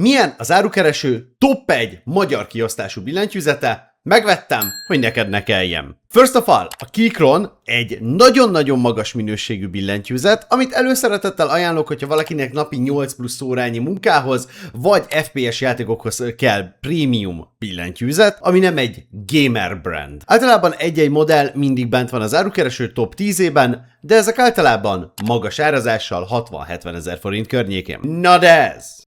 Milyen az árukereső top 1 magyar kiosztású billentyűzete? Megvettem, hogy neked ne kelljen. First of all, a Keychron egy nagyon-nagyon magas minőségű billentyűzet, amit előszeretettel ajánlok, hogyha valakinek napi 8 plusz órányi munkához, vagy FPS játékokhoz kell prémium billentyűzet, ami nem egy gamer brand. Általában egy-egy modell mindig bent van az árukereső top 10-ében, de ezek általában magas árazással 60-70 ezer forint környékén. Na de ez!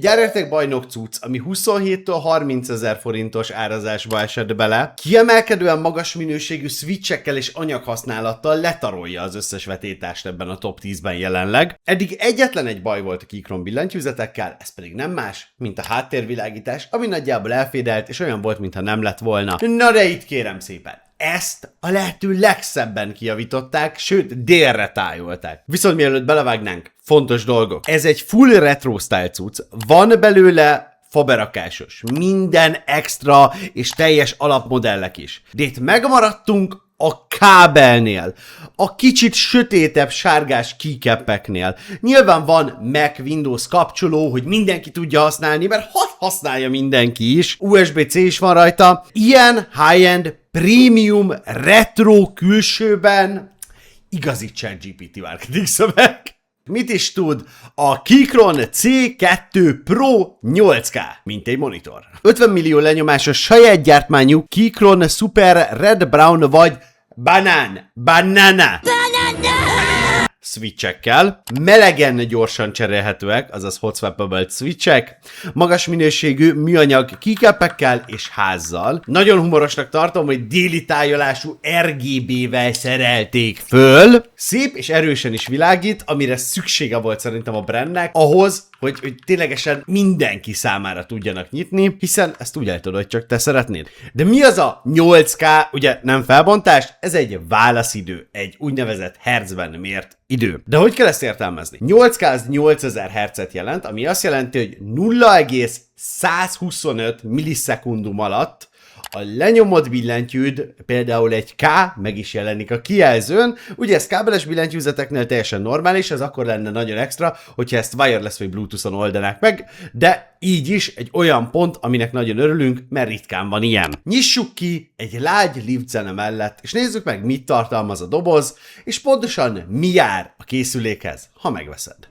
Egy árértékbajnok cucc, ami 27-től 30 ezer forintos árazásba esett bele, kiemelkedően magas minőségű switchekkel és anyaghasználattal letarolja az összes vetétást ebben a top 10-ben jelenleg. Eddig egyetlen egy baj volt a Keychron billentyűzetekkel, ez pedig nem más, mint a háttérvilágítás, ami nagyjából elfédelt, és olyan volt, mintha nem lett volna. Na de itt kérem szépen! Ezt a lehető legszebben kijavították, sőt délre tájolták. Viszont mielőtt belevágnánk, fontos dolgok. Ez egy full retro style cucc, van belőle faberakásos, minden extra és teljes alapmodellek is. De itt megmaradtunk a kábelnél, a kicsit sötétebb sárgás keycapeknél. Nyilván van Mac Windows kapcsoló, hogy mindenki tudja használni, mert használja mindenki is. USB-C is van rajta. Ilyen high-end, premium, retro külsőben igazi ChatGPT marketing szöveg. Mit is tud a Keychron C2 Pro 8K, mint egy monitor? 50 millió lenyomásos saját gyártmányú Keychron Super Red Brown vagy Banana switchekkel, melegen gyorsan cserélhetőek, azaz hot swappable switchek, magas minőségű műanyag keycapekkel és házzal. Nagyon humorosnak tartom, hogy déli tájolású RGB-vel szerelték föl. Szép és erősen is világít, amire szüksége volt szerintem a brandnek, ahhoz, hogy ténylegesen mindenki számára tudjanak nyitni, hiszen ezt úgy eltudod, hogy csak te szeretnéd. De mi az a 8K, ugye nem felbontás, ez egy válaszidő, egy úgynevezett hertzben mért idő. De hogy kell ezt értelmezni? 8K az 8000 Hz-et jelent, ami azt jelenti, hogy 0,125 millisekundum alatt a lenyomott billentyűd, például egy K, meg is jelenik a kijelzőn. Ugye ez kábeles billentyűzeteknél teljesen normális, ez akkor lenne nagyon extra, hogyha ezt wireless vagy Bluetooth-on oldanák meg, de így is egy olyan pont, aminek nagyon örülünk, mert ritkán van ilyen. Nyissuk ki egy lágy lift zene mellett, és nézzük meg, mit tartalmaz a doboz, és pontosan mi jár a készülékhez, ha megveszed.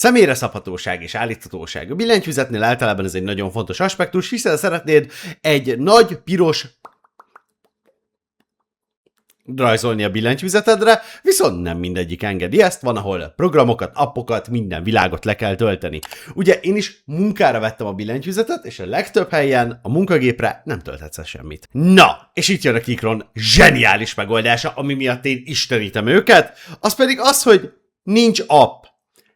Személyre szabhatóság és állíthatóság. A billentyűzetnél általában ez egy nagyon fontos aspektus, hiszen szeretnéd egy nagy, piros rajzolni a billentyűzetedre, viszont nem mindegyik engedi ezt, van, ahol programokat, appokat, minden világot le kell tölteni. Ugye én is munkára vettem a billentyűzetet, és a legtöbb helyen a munkagépre nem tölthetsz semmit. Na, és itt jön a Keychron zseniális megoldása, ami miatt én istenítem őket, az pedig az, hogy nincs app.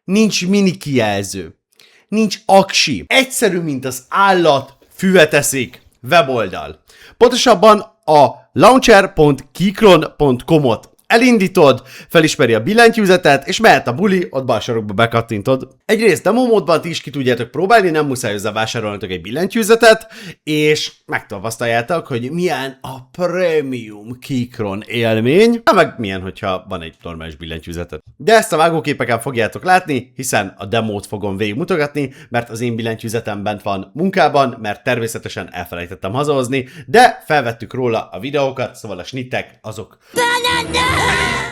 Nincs mini kijelző, nincs aksi, egyszerű, mint az állat, füvet eszik, weboldal. Pontosabban a launcher.keychron.com-ot Elindítod, felismeri a billentyűzetet, és mehet a buli, ott bal sarokba bekattintod. Egyrészt demo módban ti is ki tudjátok próbálni, nem muszáj hozzá vásárolnatok egy billentyűzetet, és megtapasztaljátok, hogy milyen a premium Keychron élmény, meg milyen, hogyha van egy normális billentyűzetet. De ezt a vágóképeken fogjátok látni, hiszen a demót fogom végigmutogatni, mert az én billentyűzetem bent van munkában, mert természetesen elfelejtettem hazahozni, de felvettük róla a videókat, szóval a snittek azok.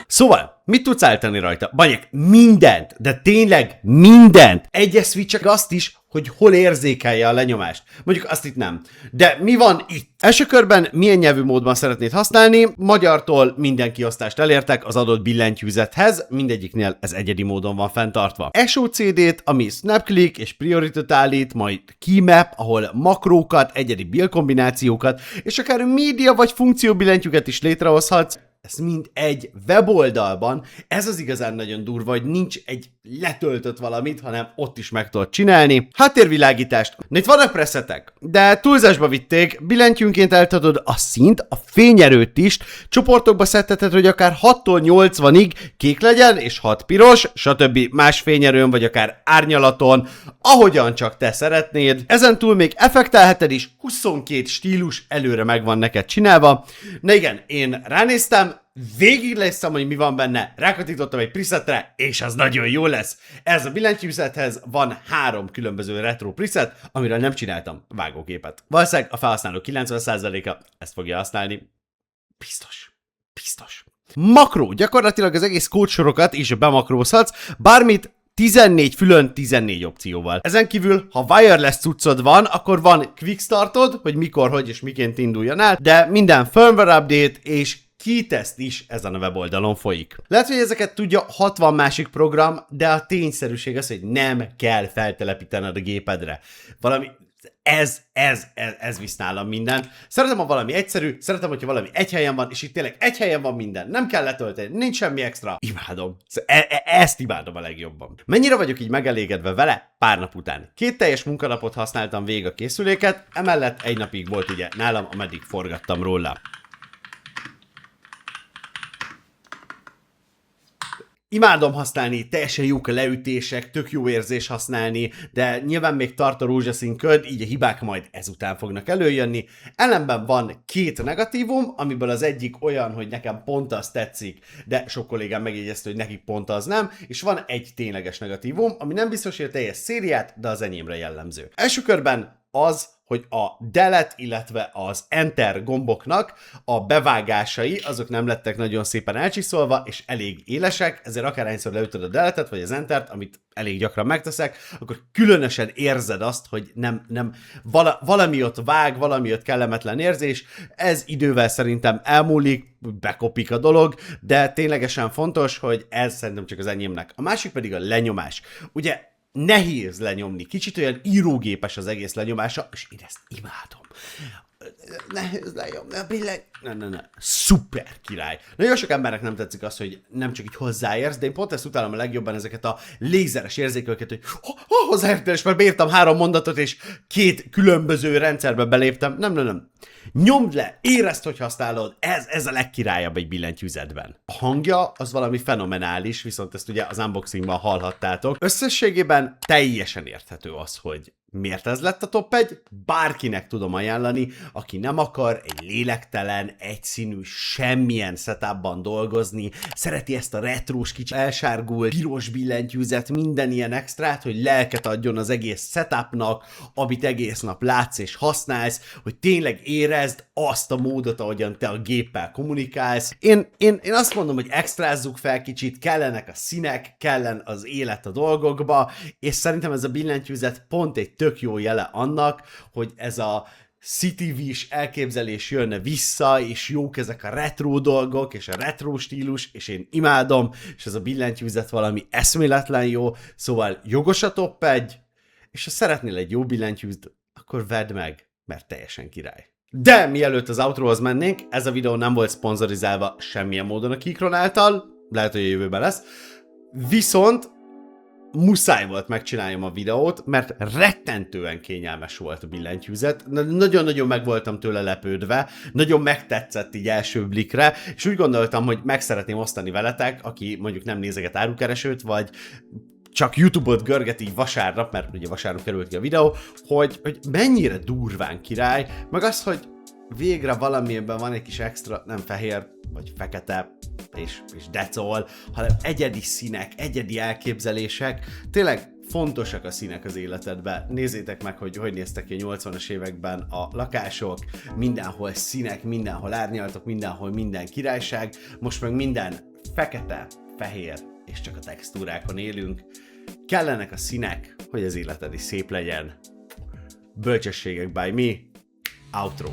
Szóval, mit tudsz állítani rajta? Banyek, mindent, de tényleg mindent. Egyes switchek azt is, hogy hol érzékelje a lenyomást. Mondjuk azt itt nem. De mi van itt? Első körben milyen nyelvű módban szeretnéd használni? Magyartól minden kiosztást elértek az adott billentyűzethez, mindegyiknél ez egyedi módon van fenntartva. SOCD-t, ami snap-click és priority-t állít, majd keymap, ahol makrókat, egyedi billkombinációkat, és akár média vagy funkcióbillentyűket is létrehozhatsz. Ez mind egy weboldalban. Ez az igazán nagyon durva, hogy nincs egy letöltött valamit, hanem ott is meg tudod csinálni. Háttérvilágítást. Itt vannak presetek, de túlzásba vitték, billentyűnként eltadod a színt, a fényerőt is, csoportokba szedheted, hogy akár 6-tól 80-ig kék legyen, és 6 piros, stb. Más fényerőn, vagy akár árnyalaton, ahogyan csak te szeretnéd. Ezen túl még effektálheted is, 22 stílus előre meg van neked csinálva. Na igen, én ránéztem, végig néztem, hogy mi van benne, rákattintottam egy presetre, és az nagyon jó lesz. Ez a billentyűzethez van 3 különböző retro preset, amiről nem csináltam vágóképet. Valószínűleg a felhasználó 90%-a ezt fogja használni. Biztos. Makró, gyakorlatilag az egész kódsorokat is bemakrózhatsz, bármit 14 fülön, 14 opcióval. Ezen kívül, ha wireless cuccod van, akkor van quick startod, hogy mikor, hogy és miként induljon el, de minden firmware update és keysteszt is ezen a weboldalon folyik. Lehet, hogy ezeket tudja 60 másik program, de a tényszerűség az, hogy nem kell feltelepítened a gépedre. Valami ez visz nálam mindent. Szeretem, ha valami egyszerű, szeretem, hogyha valami egy helyen van, és itt tényleg egy helyen van minden. Nem kell letölteni, nincs semmi extra. Imádom. Ezt imádom a legjobban. Mennyire vagyok így megelégedve vele? Pár nap után. 2 teljes munkanapot használtam végig a készüléket, emellett egy napig volt ugye nálam, ameddig forgattam róla. Imádom használni, teljesen jók a leütések, tök jó érzés használni, de nyilván még tart a rózsaszín köd, így a hibák majd ezután fognak előjönni. Ellenben van 2 negatívum, amiből az egyik olyan, hogy nekem pont az tetszik, de sok kollégám megjegyezte, hogy nekik pont az nem, és van egy tényleges negatívum, ami nem biztos, hogy a teljes szériát, de az enyémre jellemző. Első körben az, hogy a delete, illetve az enter gomboknak a bevágásai, azok nem lettek nagyon szépen elcsiszolva, és elég élesek, ezért akárhányszor leütöd a deletet, vagy az entert, amit elég gyakran megteszek, akkor különösen érzed azt, hogy valami ott vág, valami ott kellemetlen érzés, ez idővel szerintem elmúlik, bekopik a dolog, de ténylegesen fontos, hogy ez szerintem csak az enyémnek. A másik pedig a lenyomás. Ugye nehéz lenyomni, kicsit olyan írógépes az egész lenyomása, és én ezt imádom. Nehéz lenyomni, a billentyűzet. Ne. Szuper király. Nagyon sok embernek nem tetszik az, hogy nem csak így hozzáérsz, de én pont ezt utálom a legjobban, ezeket a lézeres érzékelőket, hogy hozzáértél, és már bírtam 3 mondatot, és 2 különböző rendszerbe beléptem. Nem. Nyomd le, érezd, hogy használod, ez a legkirályabb egy billentyűzetben. A hangja az valami fenomenális, viszont ezt ugye az unboxingban hallhattátok. Összességében teljesen érthető az, hogy miért ez lett a top 1, bárkinek tudom ajánlani, aki nem akar egy lélektelen, egyszínű, semmilyen setupban dolgozni, szereti ezt a retrós, kicsit elsárgult, piros billentyűzet, minden ilyen extrát, hogy lelket adjon az egész setupnak, amit egész nap látsz és használsz, hogy tényleg érezd azt a módot, ahogyan te a géppel kommunikálsz. Én azt mondom, hogy extrázzuk fel kicsit, kellenek a színek, kellen az élet a dolgokba, és szerintem ez a billentyűzet pont egy tök jó jele annak, hogy ez a CTV-s elképzelés jönne vissza, és jók ezek a retro dolgok, és a retro stílus, és én imádom, és ez a billentyűzet valami eszméletlen jó, szóval jogos a top 1, és ha szeretnél egy jó billentyűt, akkor vedd meg, mert teljesen király. De mielőtt az outrohoz mennénk, ez a videó nem volt szponzorizálva semmilyen módon a Keychron által, lehet, hogy a jövőben lesz, viszont muszáj volt megcsináljam a videót, mert rettentően kényelmes volt a billentyűzet. Nagyon-nagyon meg voltam tőle lepődve, nagyon megtetszett így első blikre, és úgy gondoltam, hogy meg szeretném osztani veletek, aki mondjuk nem nézeget árukeresőt, vagy csak YouTube-ot görget így vasárnap, mert ugye vasárnap került ki a videó, hogy mennyire durván király, meg az, hogy végre valamiben van egy kis extra, nem fehér, vagy fekete, és decol, hanem egyedi színek, egyedi elképzelések. Tényleg fontosak a színek az életedben. Nézzétek meg, hogy néztek ki a 80-as években a lakások, mindenhol színek, mindenhol árnyalatok, mindenhol minden királyság, most meg minden fekete, fehér, és csak a textúrákon élünk. Kellenek a színek, hogy az életed is szép legyen. Bölcsességek by me. Outro.